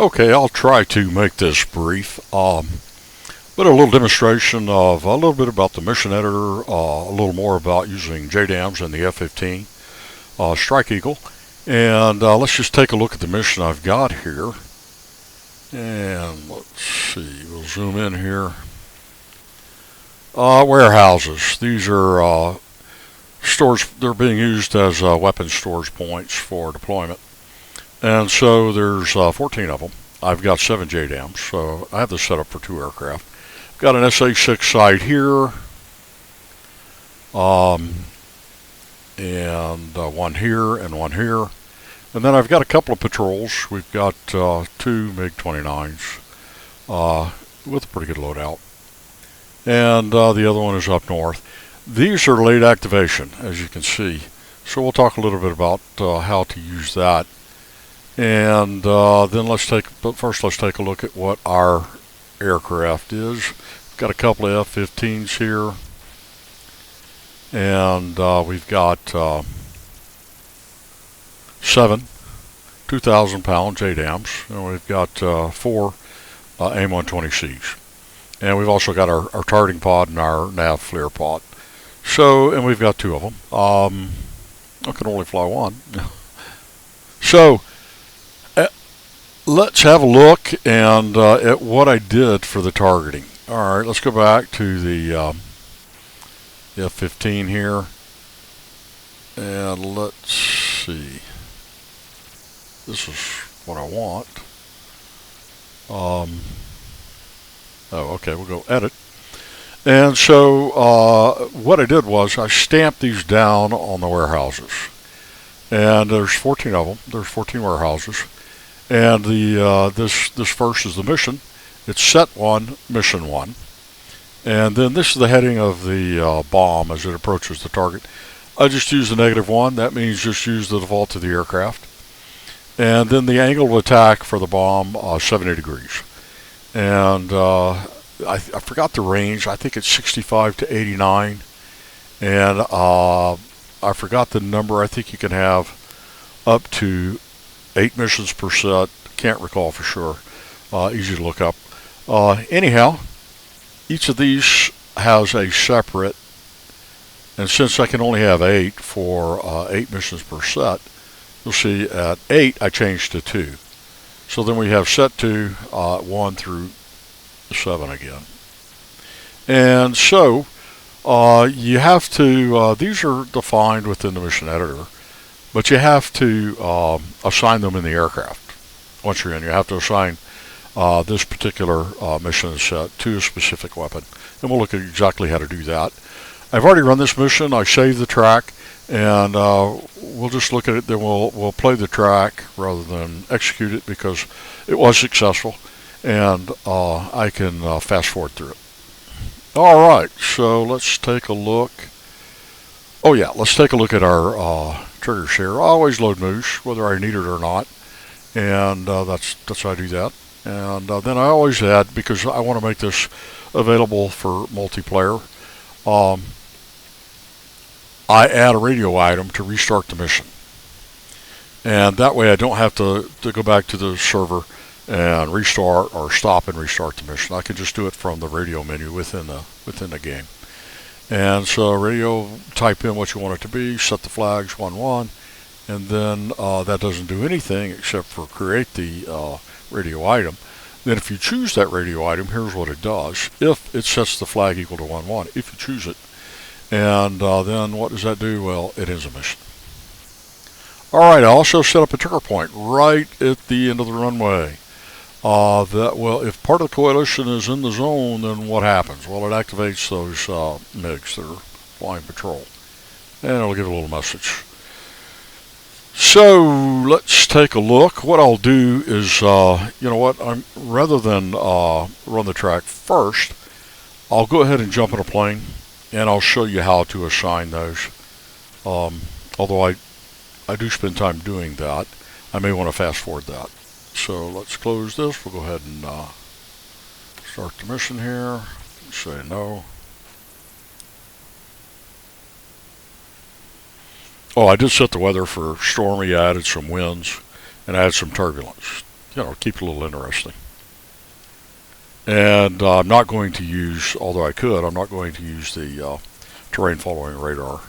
Okay, I'll try to make this brief. But a little demonstration of a little bit about the mission editor, a little more about using JDAMs and the F-15 Strike Eagle. And let's just take a look at the mission I've got here. And let's see, we'll zoom in here. Warehouses. These are stores. They're being used as weapon storage points for deployment. And so there's 14 of them. I've got 7 JDAMs, so I have this set up for 2 aircraft. I've got an SA-6 site here, and one here and one here. And then I've got a couple of patrols. We've got 2 MiG-29s with a pretty good loadout. And the other one is up north. These are late activation, as you can see. So we'll talk a little bit about how to use that. And then first let's take a look at what our aircraft is. We've got a couple of F-15s here, and we've got 7 2,000-pound JDAMs, and we've got 4 AIM-120Cs, and we've also got our targeting pod and our nav flare pod. So, and we've got 2 of them. I can only fly one. So let's have a look and at what I did for the targeting. All right, let's go back to the F-15 here, and let's see. This is what I want. Oh, okay, we'll go edit. And so what I did was I stamped these down on the warehouses, and there's 14 of them. There's 14 warehouses. And this first is the mission. It's set 1, mission 1. And then this is the heading of the bomb as it approaches the target. I just use the -1. That means just use the default to the aircraft. And then the angle of attack for the bomb, 70 degrees. And I forgot the range. I think it's 65 to 89. And I forgot the number. I think you can have up to 8 missions per set. Can't recall for sure. Easy to look up. Anyhow, each of these has a separate, and since I can only have 8 for 8 missions per set, you'll see at 8 I changed to 2. So then we have set 2, 1 through 7 again. And so you have to, these are defined within the mission editor, but you have to assign them in the aircraft. Once you're in, you have to assign this particular mission set to a specific weapon. And we'll look at exactly how to do that. I've already run this mission. I saved the track, and we'll just look at it. Then we'll play the track rather than execute it because it was successful, and I can fast forward through it. All right, so let's take a look. Oh yeah, let's take a look at our triggers here. I always load moose, whether I need it or not, and that's how I do that. And then I always add, because I want to make this available for multiplayer, I add a radio item to restart the mission. And that way I don't have to go back to the server and restart or stop and restart the mission. I can just do it from the radio menu within the game. And so radio, type in what you want it to be, set the flags 1-1, and then that doesn't do anything except for create the radio item. Then if you choose that radio item, here's what it does. If it sets the flag equal to 1-1, if you choose it, and then what does that do? Well, it ends a mission. All right, I also set up a trigger point right at the end of the runway. If part of the coalition is in the zone, then what happens? Well, it activates those MiGs that are flying patrol, and it'll give a little message. So let's take a look. What I'll do is, you know what? Rather than run the track first, I'll go ahead and jump in a plane, and I'll show you how to assign those. Although I do spend time doing that, I may want to fast forward that. So let's close this. We'll go ahead and start the mission here. Say no. Oh, I did set the weather for stormy. I added some winds, and I had some turbulence. keep it a little interesting. And I'm not going to use, although I could, I'm not going to use the terrain following radar.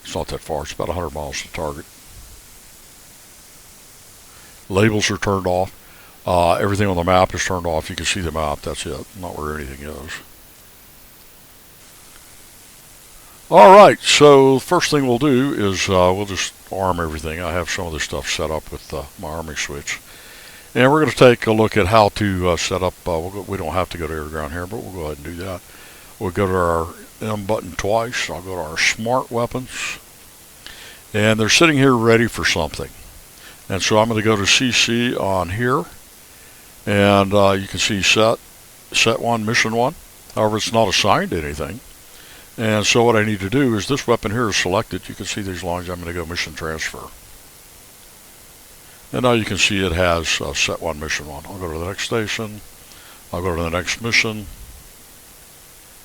It's not that far. It's about 100 miles to target. Labels are turned off. Everything on the map is turned off. You can see the map. That's it. Not where anything is. All right. So first thing we'll do is we'll just arm everything. I have some of this stuff set up with my arming switch. And we're going to take a look at how to set up. We don't have to go to air to ground here, but we'll go ahead and do that. We'll go to our M button twice. I'll go to our smart weapons. And they're sitting here ready for something. And so I'm going to go to CC on here. And you can see set 1, mission 1. However, it's not assigned to anything. And so what I need to do is this weapon here is selected. You can see these lines. I'm going to go mission transfer. And now you can see it has set 1, mission 1. I'll go to the next station. I'll go to the next mission.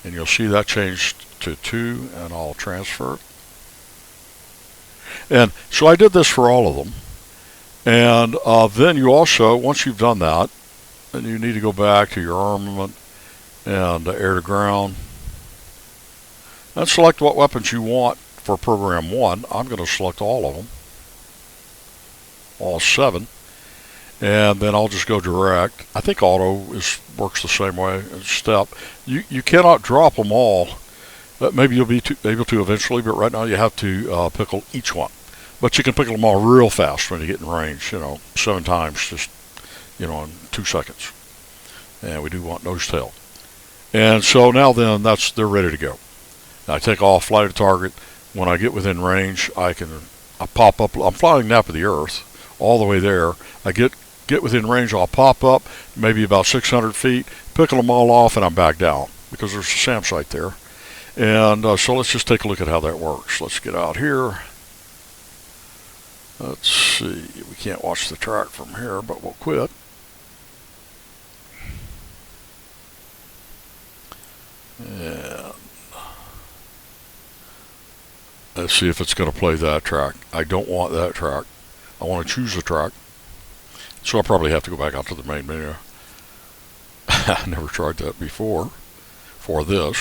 And you'll see that changed to 2, and I'll transfer it. And so I did this for all of them. And then you also, once you've done that, then you need to go back to your armament and air to ground. And select what weapons you want for program 1. I'm going to select all of them. All 7, and then I'll just go direct. I think auto works the same way as step. You cannot drop them all. Maybe you'll be able to eventually, but right now you have to pickle each one. But you can pickle them all real fast when you get in range. 7 times just in 2 seconds. And we do want nose tail. And so now then they're ready to go. Now I take off, fly to target. When I get within range, I pop up. I'm flying nap of the earth. All the way there. I get within range, I'll pop up maybe about 600 feet, pickle them all off, and I'm back down because there's a SAM site there. And so let's just take a look at how that works. Let's get out here. Let's see. We can't watch the track from here, but we'll quit. And let's see if it's going to play that track. I don't want that track. I want to choose a track, so I'll probably have to go back out to the main menu. I never tried that before for this.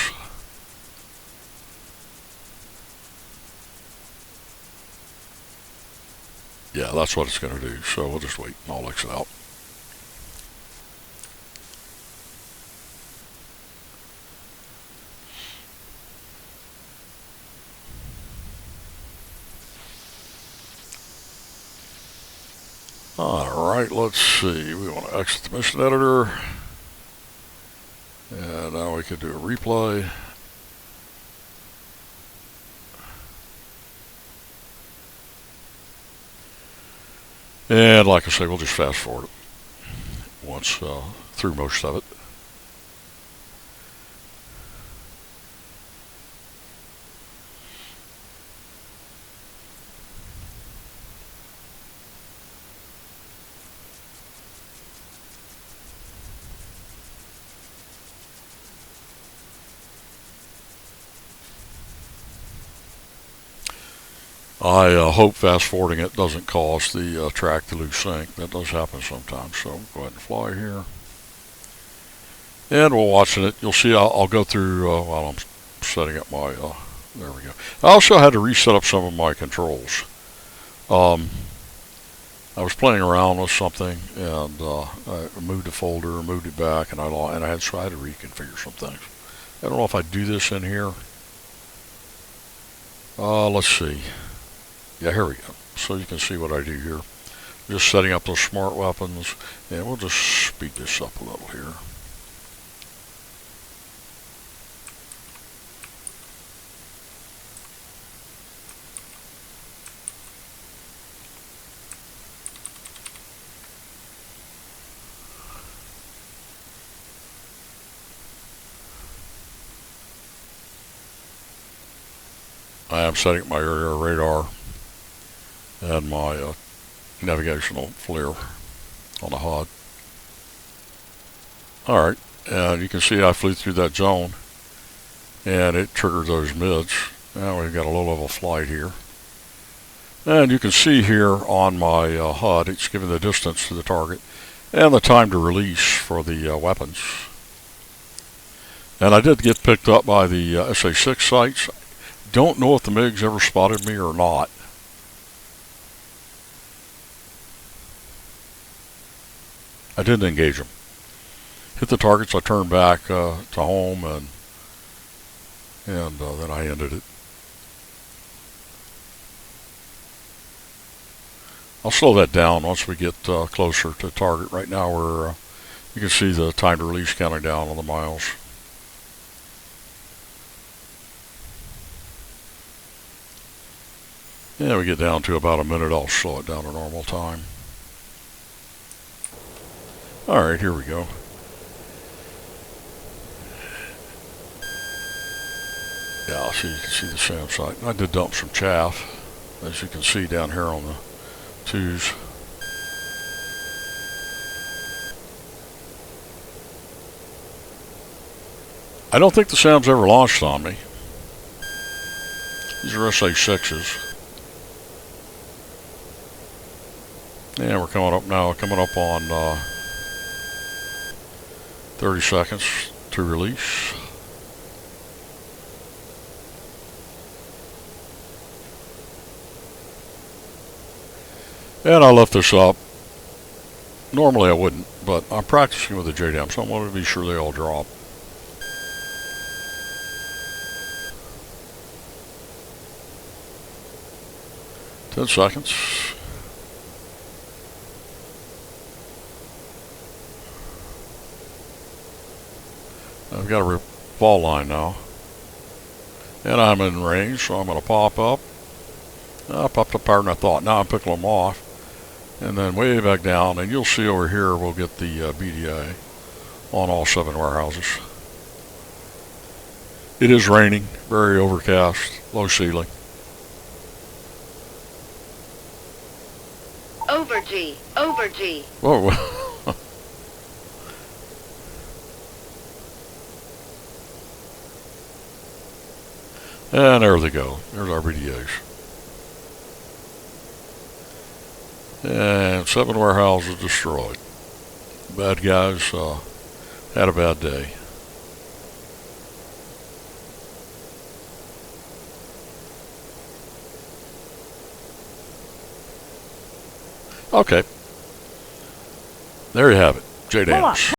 Yeah, that's what it's going to do, so we'll just wait and I'll exit out. Alright, let's see. We want to exit the mission editor. And now we can do a replay. And like I say, we'll just fast forward it once through most of it. I hope fast forwarding it doesn't cause the track to lose sync. That does happen sometimes, so go ahead and fly here. And we're watching it. You'll see I'll go through while I'm setting up my, there we go. I also had to reset up some of my controls. I was playing around with something, and I moved a folder, moved it back, and I had to reconfigure some things. I don't know if I do this in here. Let's see. Yeah, here we go. So you can see what I do here. Just setting up those smart weapons, and we'll just speed this up a little here. I am setting up my area radar and my navigational FLIR on the HUD. Alright, and you can see I flew through that zone and it triggered those mids. Now we've got a low level flight here. And you can see here on my HUD, it's giving the distance to the target and the time to release for the weapons. And I did get picked up by the SA-6 sights. Don't know if the MiGs ever spotted me or not. I didn't engage them. Hit the targets, I turned back to home, and then I ended it. I'll slow that down once we get closer to target. Right now you can see the time to release counting down on the miles. Yeah, we get down to about a minute, I'll slow it down to normal time. Alright, here we go. Yeah, so you can see the SAM site. I did dump some chaff, as you can see down here on the twos. I don't think the SAM's ever launched on me. These are SA-6s. Yeah, we're coming up now, coming up on 30 seconds to release. And I left this up. Normally I wouldn't, but I'm practicing with the JDAM, so I wanted to be sure they all drop. Ten seconds. I've got a fall line now. And I'm in range, so I'm going to pop up. I popped up higher than I thought. Now I'm picking them off. And then way back down, and you'll see over here we'll get the BDA on all 7 warehouses. It is raining, very overcast, low ceiling. Over G, over G. Whoa. And there they go. There's our BDAs. And 7 warehouses destroyed. Bad guys had a bad day. Okay. There you have it. JDAMs.